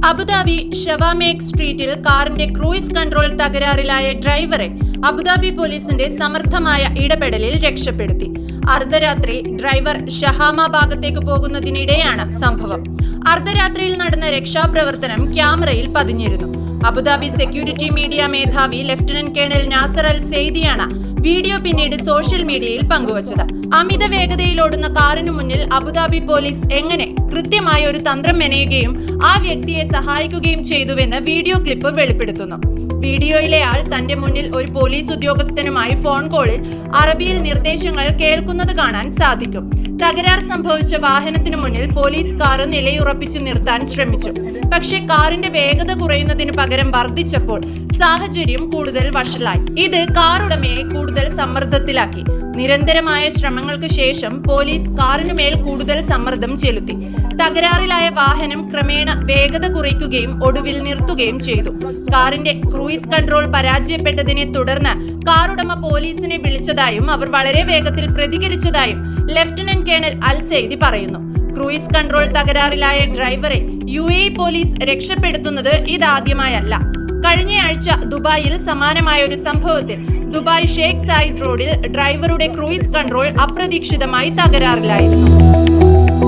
Abu Dhabi ഷവാമേക് സ്ട്രീറ്റിൽ കാറിന്റെ cruise control തകരാറിലായ ഡ്രൈവറെ അബുദാബി പോലീസിന്റെ സമർത്ഥമായ ഇടപെടലിൽ രക്ഷപ്പെടുത്തി. അർദ്ധരാത്രി ഡ്രൈവർ ഷഹാമ ഭാഗത്തേക്ക് പോകുന്നതിനിടെയാണ് സംഭവം. അർദ്ധരാത്രിയിൽ നടന്ന രക്ഷാപ്രവർത്തനം ക്യാമറയിൽ പതിഞ്ഞിരുന്നു. അബുദാബി സെക്യൂരിറ്റി മീഡിയ മേധാവി ലഫ്റ്റനന്റ് കേണൽ നാസർ അൽ സെയ്ദിയാണ് വീഡിയോ പിന്നീട് സോഷ്യൽ മീഡിയയിൽ പങ്കുവച്ചത്. അമിത വേഗതയിലോടുന്ന കാറിനു മുന്നിൽ അബുദാബി പോലീസ് എങ്ങനെ കൃത്യമായ ഒരു തന്ത്രം മെനയുകയും ആ വ്യക്തിയെ സഹായിക്കുകയും ചെയ്തുവെന്ന് വീഡിയോ ക്ലിപ്പ് വെളിപ്പെടുത്തുന്നു. വീഡിയോയിലെ ആൾ തന്റെ മുന്നിൽ ഒരു പോലീസ് ഉദ്യോഗസ്ഥനുമായി ഫോൺ കോളിൽ അറബിയിൽ നിർദ്ദേശങ്ങൾ കേൾക്കുന്നത് കാണാൻ സാധിക്കും. തകരാർ സംഭവിച്ച വാഹനത്തിന് മുന്നിൽ പോലീസ് കാർ നിലയുറപ്പിച്ചു നിർത്താൻ ശ്രമിച്ചു. പക്ഷേ കാറിന്റെ വേഗത കുറയുന്നതിന് പകരം വർദ്ധിച്ചപ്പോൾ സാഹചര്യം കൂടുതൽ വഷളായി. ഇത് കാർ ഉടമയെ കൂടുതൽ സമ്മർദ്ദത്തിലാക്കി. നിരന്തരമായ ശ്രമങ്ങൾക്ക് ശേഷം പോലീസ് കാറിനുമേൽ കൂടുതൽ സമ്മർദ്ദം ചെലുത്തി. തകരാറിലായ വാഹനം ക്രമേണ വേഗത കുറയ്ക്കുകയും ഒടുവിൽ നിർത്തുകയും ചെയ്തു. കാറിന്റെ ക്രൂയിസ് കൺട്രോൾ പരാജയപ്പെട്ടതിനെ തുടർന്ന് കാറുടമ പോലീസിനെ വിളിച്ചതായും അവർ വളരെ വേഗത്തിൽ പ്രതികരിച്ചതായും ലഫ്റ്റനന്റ് കേണൽ അൽ സെയ്ദി പറയുന്നു. ക്രൂയിസ് കൺട്രോൾ തകരാറിലായ ഡ്രൈവറെ UAE പോലീസ് രക്ഷപ്പെടുത്തുന്നത് ഇതാദ്യമായല്ല. കഴിഞ്ഞയാഴ്ച ദുബായിൽ സമാനമായ ഒരു സംഭവത്തിൽ ദുബായ് ഷേഖ് സായിദ് റോഡിൽ ഡ്രൈവറുടെ ക്രൂയിസ് കൺട്രോൾ അപ്രതീക്ഷിതമായി തകരാറിലായിരുന്നു.